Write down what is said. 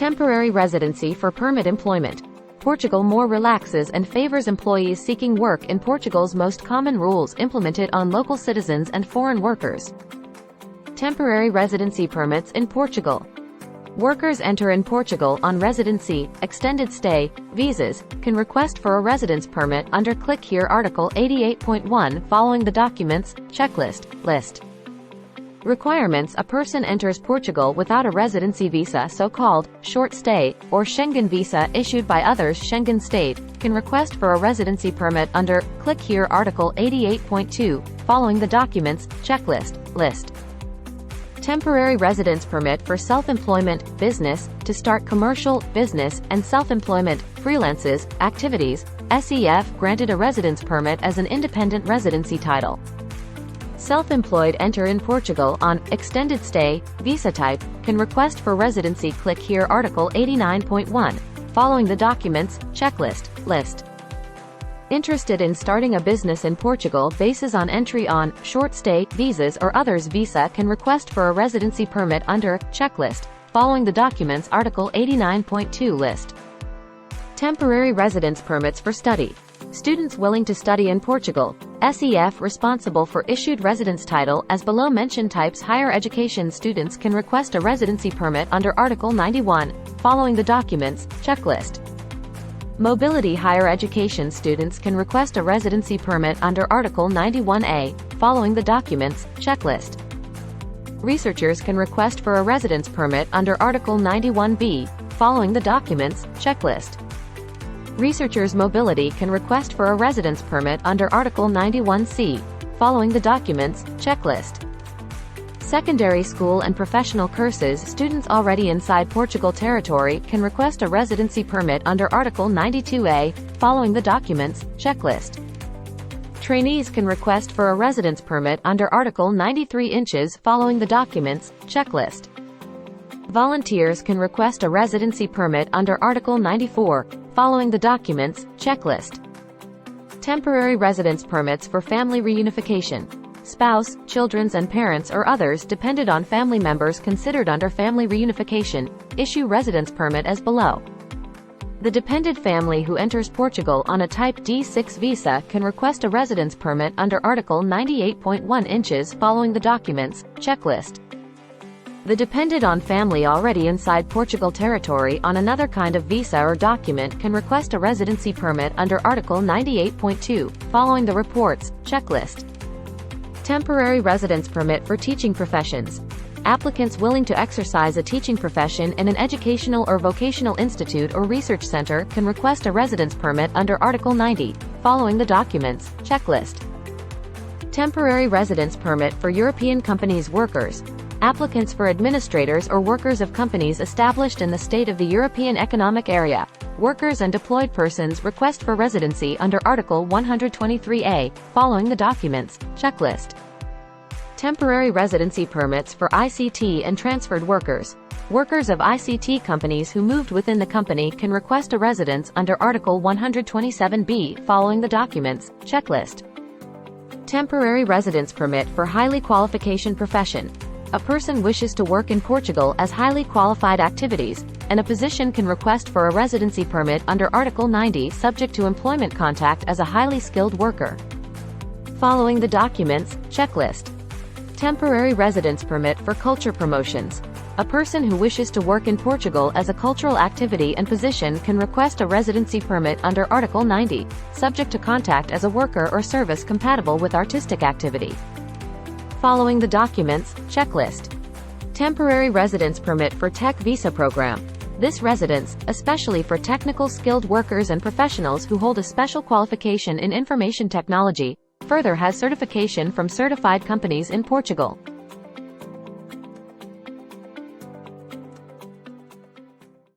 Temporary residency for permit employment. Portugal more relaxes and favors employees seeking work in Portugal's most common rules implemented on local citizens and foreign workers. Temporary residency permits in Portugal. Workers enter in Portugal on residency, extended stay, visas, can request for a residence permit under click here Article 88.1 following the documents, checklist, list. Requirements: a person enters Portugal without a residency visa so-called short stay, or Schengen visa issued by others Schengen state, can request for a residency permit under click here Article 88.2 following the documents, checklist, list. Temporary residence permit for self-employment, business, to start commercial, business, and self-employment, freelances, activities, SEF granted a residence permit as an independent residency title. Self-employed enter in Portugal on extended stay, visa type, can request for residency click here Article 89.1, following the documents, checklist, list. Interested in starting a business in Portugal bases on entry on short stay, visas or others visa can request for a residency permit under checklist, following the documents Article 89.2 list. Temporary residence permits for study. Students willing to study in Portugal, SEF responsible for issued residence title as below mentioned types higher education students can request a residency permit under Article 91, following the documents, checklist. Mobility higher education students can request a residency permit under Article 91A, following the documents, checklist. Researchers can request for a residence permit under Article 91B, following the documents, checklist. Researchers' mobility can request for a residence permit under Article 91C, following the documents, checklist. Secondary school and professional courses students already inside Portugal territory can request a residency permit under Article 92A, following the documents, checklist. Trainees can request for a residence permit under Article 93 inches following the documents, checklist. Volunteers can request a residency permit under Article 94, following the documents, checklist. Temporary residence permits for family reunification. Spouse, children and parents or others dependent on family members considered under family reunification, issue residence permit as below. The dependent family who enters Portugal on a Type D6 visa can request a residence permit under Article 98.1 inches following the documents, checklist. The dependent on family already inside Portugal territory on another kind of visa or document can request a residency permit under Article 98.2, following the reports, checklist. Temporary residence permit for teaching professions. Applicants willing to exercise a teaching profession in an educational or vocational institute or research center can request a residence permit under Article 90, following the documents, checklist. Temporary residence permit for European companies workers. Applicants for administrators or workers of companies established in the state of the European Economic Area, workers and deployed persons request for residency under Article 123A, following the documents, checklist. Temporary residency permits for ICT and transferred workers. Workers of ICT companies who moved within the company can request a residence under Article 127B, following the documents, checklist. Temporary residence permit for highly qualification profession. A person wishes to work in Portugal as highly qualified activities, and a position can request for a residency permit under Article 90 subject to employment contact as a highly skilled worker. Following the documents, checklist. Temporary residence permit for culture promotions. A person who wishes to work in Portugal as a cultural activity and position can request a residency permit under Article 90, subject to contact as a worker or service compatible with artistic activity. Following the documents, checklist. Temporary residence permit for tech visa program. This residence, especially for technical skilled workers and professionals who hold a special qualification in information technology, further has certification from certified companies in Portugal.